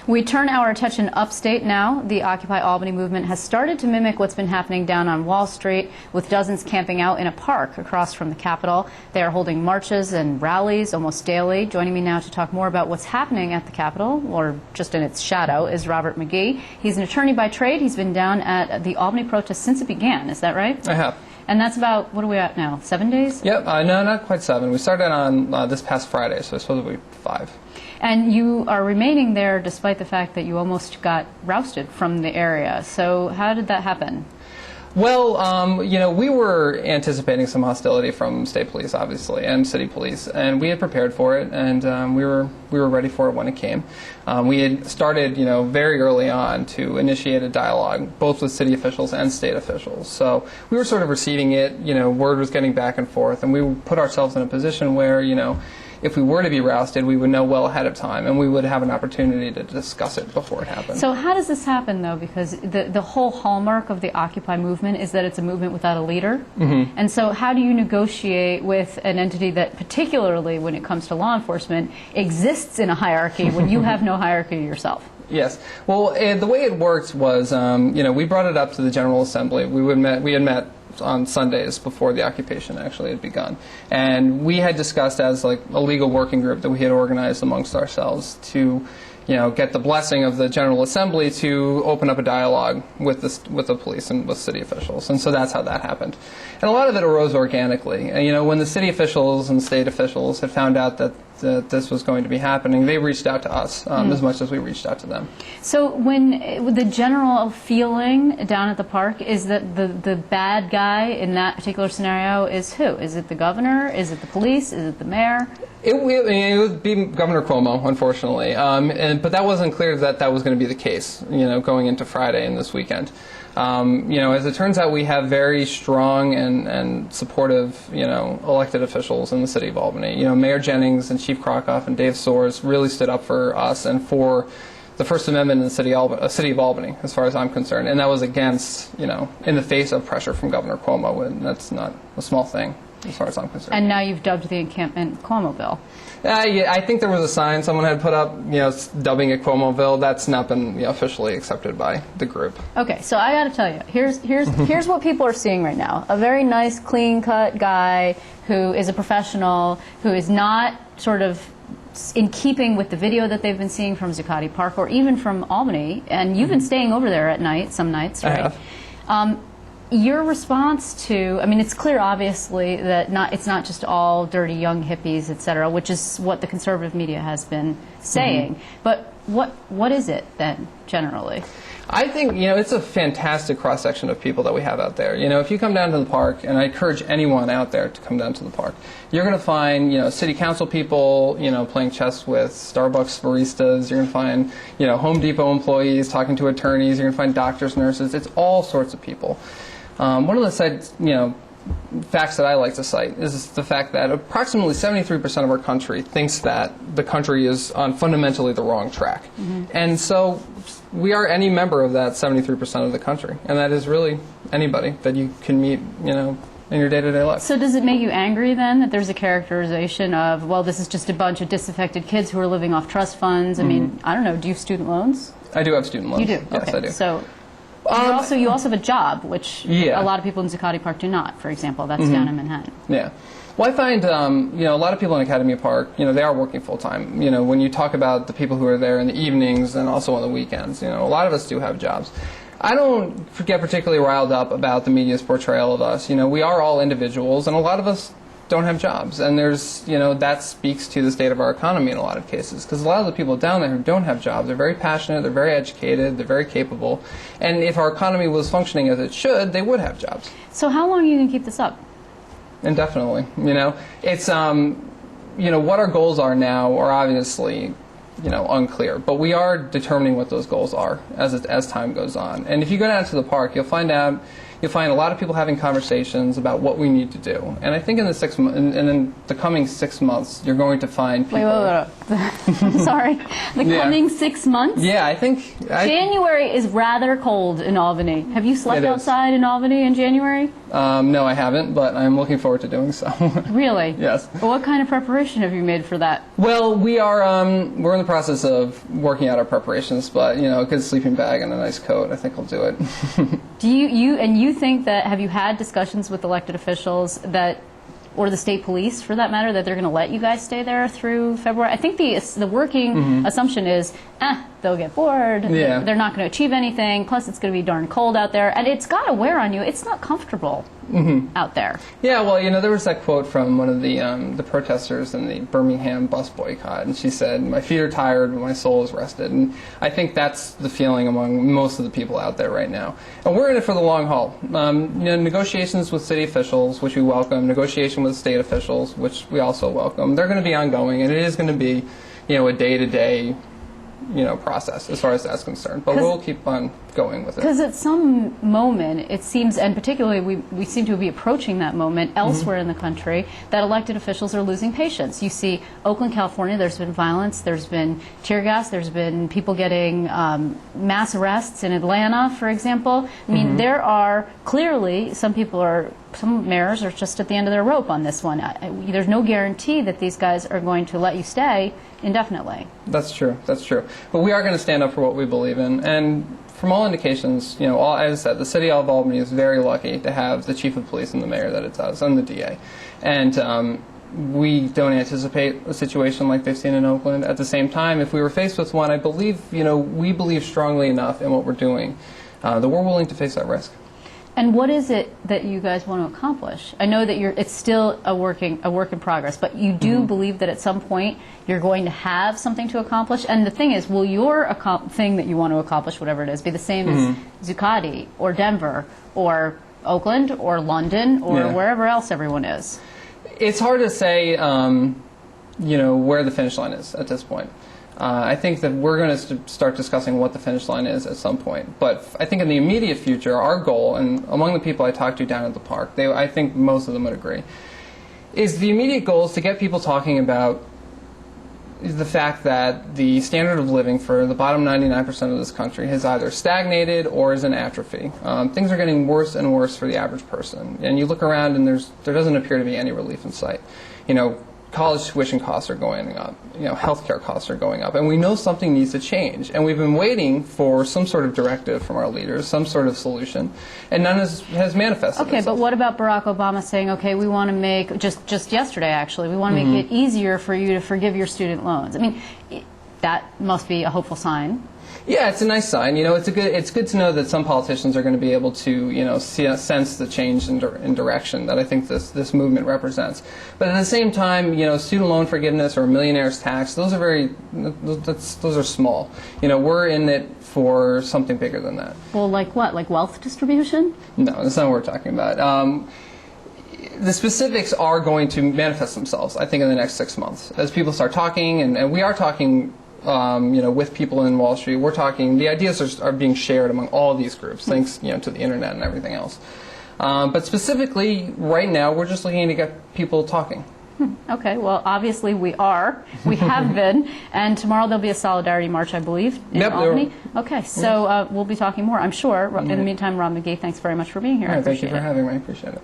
We turn our attention upstate now. The Occupy Albany movement has started to mimic what's been happening down on Wall Street, with dozens camping out in a park across from the Capitol. They are holding marches and rallies almost daily. Joining me now to talk more about what's happening at the Capitol, or just in its shadow, is Bob Magee. He's an attorney by trade. He's been down at the Albany protest since it began. Is that right? I have. And that's about, what are we at now, 7 days? Yep, no, not quite 7. We started on this past Friday, so it's supposed to be 5. And you are remaining there despite the fact that you almost got rousted from the area. So how did that happen? Well, we were anticipating some hostility from state police, obviously, and city police, and we had prepared for it, and we were ready for it when it came. We had started, very early on to initiate a dialogue, both with city officials and state officials. So we were sort of receiving it. Word was getting back and forth, and we put ourselves in a position where, if we were to be rousted, we would know well ahead of time, and we would have an opportunity to discuss it before it happened. So how does this happen, though? Because the whole hallmark of the Occupy movement is that it's a movement without a leader. Mm-hmm. And so how do you negotiate with an entity that, particularly when it comes to law enforcement, exists in a hierarchy when you have no hierarchy yourself? Yes. Well, the way it worked was, we brought it up to the General Assembly. We had met on Sundays before the occupation actually had begun. And we had discussed as like a legal working group that we had organized amongst ourselves to get the blessing of the General Assembly to open up a dialogue with the police and with city officials. And so that's how that happened. And a lot of it arose organically. And, when the city officials and state officials had found out that this was going to be happening, they reached out to us as much as we reached out to them. So when the general feeling down at the park is that the bad guy in that particular scenario is who? Is it the governor? Is it the police? Is it the mayor? It would be Governor Cuomo, unfortunately, but that wasn't clear that was going to be the case, going into Friday and this weekend. As it turns out, we have very strong and supportive, elected officials in the city of Albany. Mayor Jennings and Chief Krockoff and Dave Soares really stood up for us and for the First Amendment in the city of Albany, as far as I'm concerned. And that was against, in the face of pressure from Governor Cuomo, and that's not a small thing, as far as I'm concerned. And now you've dubbed the encampment Cuomo bill. Yeah, I think there was a sign someone had put up, dubbing it Cuomoville. That's not been officially accepted by the group. Okay, so I got to tell you, here's what people are seeing right now. A very nice, clean-cut guy who is a professional, who is not sort of in keeping with the video that they've been seeing from Zuccotti Park or even from Albany, and you've been staying over there at night, some nights, right? I have. Your response to, it's clear, obviously, that it's not just all dirty young hippies, et cetera, which is what the conservative media has been saying. Mm-hmm. But what is it, then, generally? I think, it's a fantastic cross-section of people that we have out there. If you come down to the park, and I encourage anyone out there to come down to the park, you're going to find, city council people, playing chess with Starbucks baristas. You're going to find, Home Depot employees talking to attorneys. You're going to find doctors, nurses. It's all sorts of people. One of the facts that I like to cite is the fact that approximately 73% of our country thinks that the country is on fundamentally the wrong track. Mm-hmm. And so we are any member of that 73% of the country. And that is really anybody that you can meet, in your day-to-day life. So does it make you angry, then, that there's a characterization of, well, this is just a bunch of disaffected kids who are living off trust funds? I mean, I don't know, do you have student loans? I do have student loans. You do? Yes, okay. I do. So you also have a job, which a lot of people in Zuccotti Park do not, for example. That's down in Manhattan. Yeah. Well, I find, a lot of people in Academy Park, they are working full-time. When you talk about the people who are there in the evenings and also on the weekends, a lot of us do have jobs. I don't get particularly riled up about the media's portrayal of us. We are all individuals, and a lot of us don't have jobs, and there's, that speaks to the state of our economy in a lot of cases, because a lot of the people down there who don't have jobs are very passionate, they're very educated, they're very capable, and if our economy was functioning as it should, they would have jobs. So how long are you going to keep this up? Indefinitely. It's, what our goals are now are obviously, unclear, but we are determining what those goals are as time goes on. And if you go down to the park, you'll find a lot of people having conversations about what we need to do. And I think in the coming 6 months, you're going to find people... Wait. I'm sorry. Coming 6 months? Yeah, I think... January is rather cold in Albany. Have you slept outside in Albany in January? No, I haven't, but I'm looking forward to doing so. Really? Yes. Well, what kind of preparation have you made for that? Well, we're in the process of working out our preparations, but a good sleeping bag and a nice coat, I think will do it. Do you think that, have you had discussions with elected officials that, or the state police for that matter, that they're going to let you guys stay there through February? I think the working assumption is, they'll get bored, Yeah. they're not going to achieve anything, plus it's going to be darn cold out there, and it's got to wear on you. It's not comfortable out there. Yeah, well, there was that quote from one of the protesters in the Birmingham bus boycott, and she said, "My feet are tired, but my soul is rested." And I think that's the feeling among most of the people out there right now. And we're in it for the long haul. Negotiations with city officials, which we welcome, negotiation with state officials, which we also welcome, they're going to be ongoing, and it is going to be, a day-to-day process as far as that's concerned. But we'll keep on going with it. Because at some moment, it seems, and particularly we seem to be approaching that moment elsewhere in the country, that elected officials are losing patience. You see Oakland, California, there's been violence, there's been tear gas, there's been people getting mass arrests in Atlanta, for example. I mean, there are clearly, some mayors are just at the end of their rope on this one. There's no guarantee that these guys are going to let you stay indefinitely. That's true. But we are going to stand up for what we believe in. And from all indications, as I said, the city of Albany is very lucky to have the chief of police and the mayor that it does, and the DA. And we don't anticipate a situation like they've seen in Oakland. At the same time, if we were faced with one, I believe, we believe strongly enough in what we're doing that we're willing to face that risk. And what is it that you guys want to accomplish? I know that it's still a work in progress, but you do believe that at some point you're going to have something to accomplish. And the thing is, will your thing that you want to accomplish, whatever it is, be the same as Zuccotti or Denver or Oakland or London or wherever else everyone is? It's hard to say, where the finish line is at this point. I think that we're going to start discussing what the finish line is at some point. But I think in the immediate future, our goal, and among the people I talked to down at the park, I think most of them would agree, is the immediate goal is to get people talking about the fact that the standard of living for the bottom 99% of this country has either stagnated or is in atrophy. Things are getting worse and worse for the average person. And you look around and there doesn't appear to be any relief in sight. College tuition costs are going up, healthcare costs are going up, and we know something needs to change. And we've been waiting for some sort of directive from our leaders, some sort of solution, and none has manifested Okay, itself. but what about Barack Obama saying, okay, we want to make, just yesterday actually, we want to make it easier for you to forgive your student loans? I mean, that must be a hopeful sign. Yeah, it's a nice sign. It's good to know that some politicians are going to be able to, sense the change in direction that I think this movement represents. But at the same time, student loan forgiveness or a millionaire's tax, those are small. We're in it for something bigger than that. Well, like what? Like wealth distribution? No, that's not what we're talking about. The specifics are going to manifest themselves, I think, in the next 6 months. As people start talking, and we are talking with people in Wall Street, we're talking, the ideas are being shared among all of these groups, thanks to the internet and everything else. But specifically, right now, we're just looking to get people talking. Okay, well, obviously we have been, and tomorrow there'll be a solidarity march, I believe, in Albany. Okay, so we'll be talking more, I'm sure. In the meantime, Rob Magee, thanks very much for being here. All right, thank you for having me. I appreciate it.